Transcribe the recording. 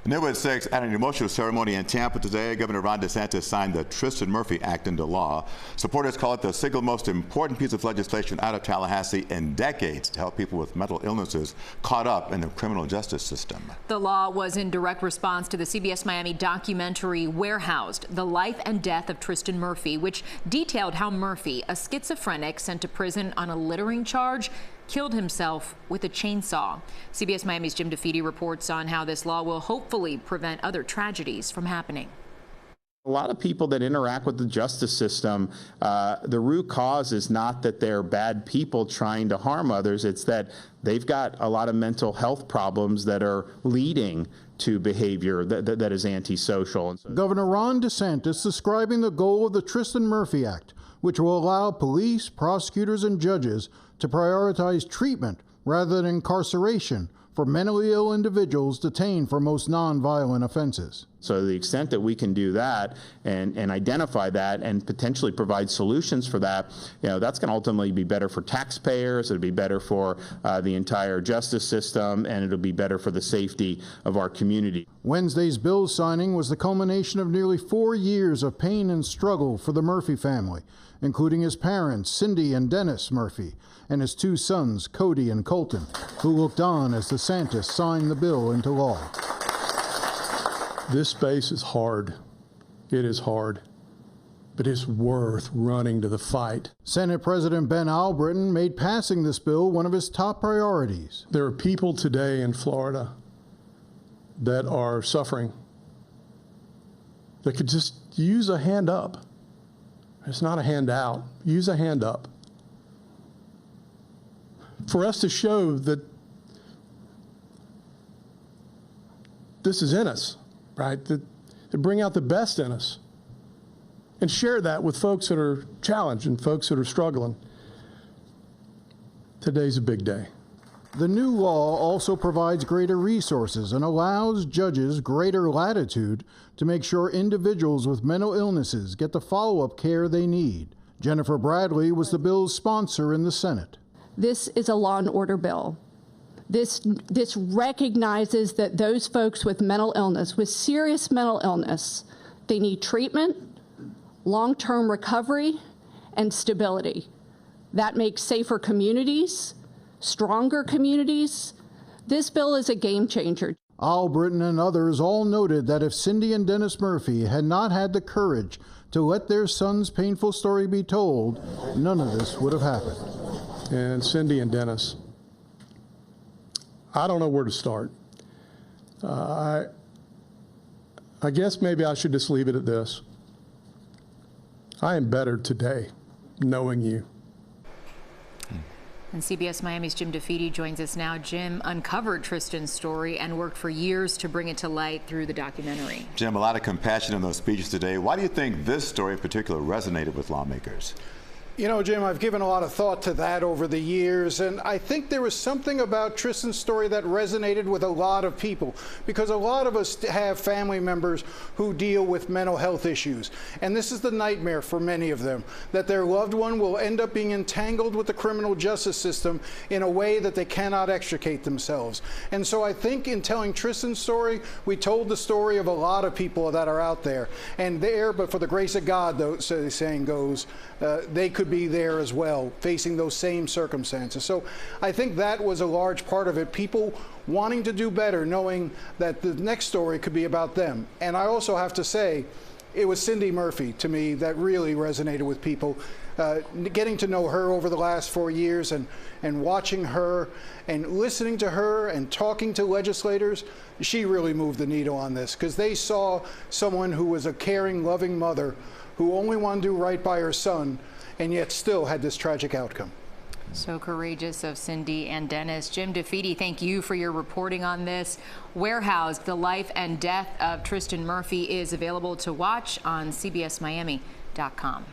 New at 6, at an emotional ceremony in Tampa today, Governor Ron DeSantis signed the Tristin Murphy Act into law. Supporters call it the single most important piece of legislation out of Tallahassee in decades to help people with mental illnesses caught up in the criminal justice system. The law was in direct response to the CBS Miami documentary Warehoused, The Life and Death of Tristin Murphy, which detailed how Murphy, a schizophrenic sent to prison on a littering charge, killed himself with a chainsaw. CBS Miami's Jim DeFede reports on how this law will hopefully prevent other tragedies from happening. A lot of people that interact with the justice system, the root cause is not that they're bad people trying to harm others. It's that they've got a lot of mental health problems that are leading to behavior that is antisocial. Governor Ron DeSantis describing the goal of the Tristin Murphy Act, which will allow police, prosecutors, and judges to prioritize treatment rather than incarceration for mentally ill individuals detained for most nonviolent offenses. So to the extent that we can do that and identify that and potentially provide solutions for that, that's going to ultimately be better for taxpayers, it'll be better for the entire justice system, and it'll be better for the safety of our community. Wednesday's bill signing was the culmination of nearly 4 years of pain and struggle for the Murphy family, including his parents, Cindy and Dennis Murphy, and his 2 sons, Cody and Colton, who looked on as DeSantis signed the bill into law. This space is hard. It is hard, but it's worth running to the fight. Senate President Ben Albritton made passing this bill one of his top priorities. There are people today in Florida that are suffering that could just use a hand up. It's not a handout. Use a hand up. For us to show that this is in us, right? To bring out the best in us and share that with folks that are challenged and folks that are struggling. Today's a big day. The new law also provides greater resources and allows judges greater latitude to make sure individuals with mental illnesses get the follow-up care they need. Jennifer Bradley was the bill's sponsor in the Senate. This is a law and order bill. This recognizes that those folks with mental illness, with serious mental illness, they need treatment, long-term recovery, and stability. That makes safer communities, stronger communities. This bill is a game changer. Albritton and others all noted that if Cindy and Dennis Murphy had not had the courage to let their son's painful story be told, none of this would have happened. And Cindy and Dennis, I don't know where to start. I guess maybe I should just leave it at this. I am better today knowing you. And CBS Miami's Jim DeFede joins us now. Jim uncovered Tristin's story and worked for years to bring it to light through the documentary. Jim, a lot of compassion in those speeches today. Why do you think this story in particular resonated with lawmakers? You know, Jim, I've given a lot of thought to that over the years, and I think there was something about Tristin's story that resonated with a lot of people, because a lot of us have family members who deal with mental health issues, and this is the nightmare for many of them, that their loved one will end up being entangled with the criminal justice system in a way that they cannot extricate themselves. And so I think in telling Tristin's story, we told the story of a lot of people that are out there, and there, but for the grace of God, though, so the saying goes, they could be there as well, facing those same circumstances. So I think that was a large part of it, people wanting to do better, knowing that the next story could be about them. And I also have to say, it was Cindy Murphy, to me, that really resonated with people. Getting to know her over the last 4 years and watching her and listening to her and talking to legislators, she really moved the needle on this, because they saw someone who was a caring, loving mother who only wanted to do right by her son, and yet still had this tragic outcome. So courageous of Cindy and Dennis. Jim DeFede, thank you for your reporting on this. Warehoused, The Life and Death of Tristin Murphy is available to watch on CBSMiami.com.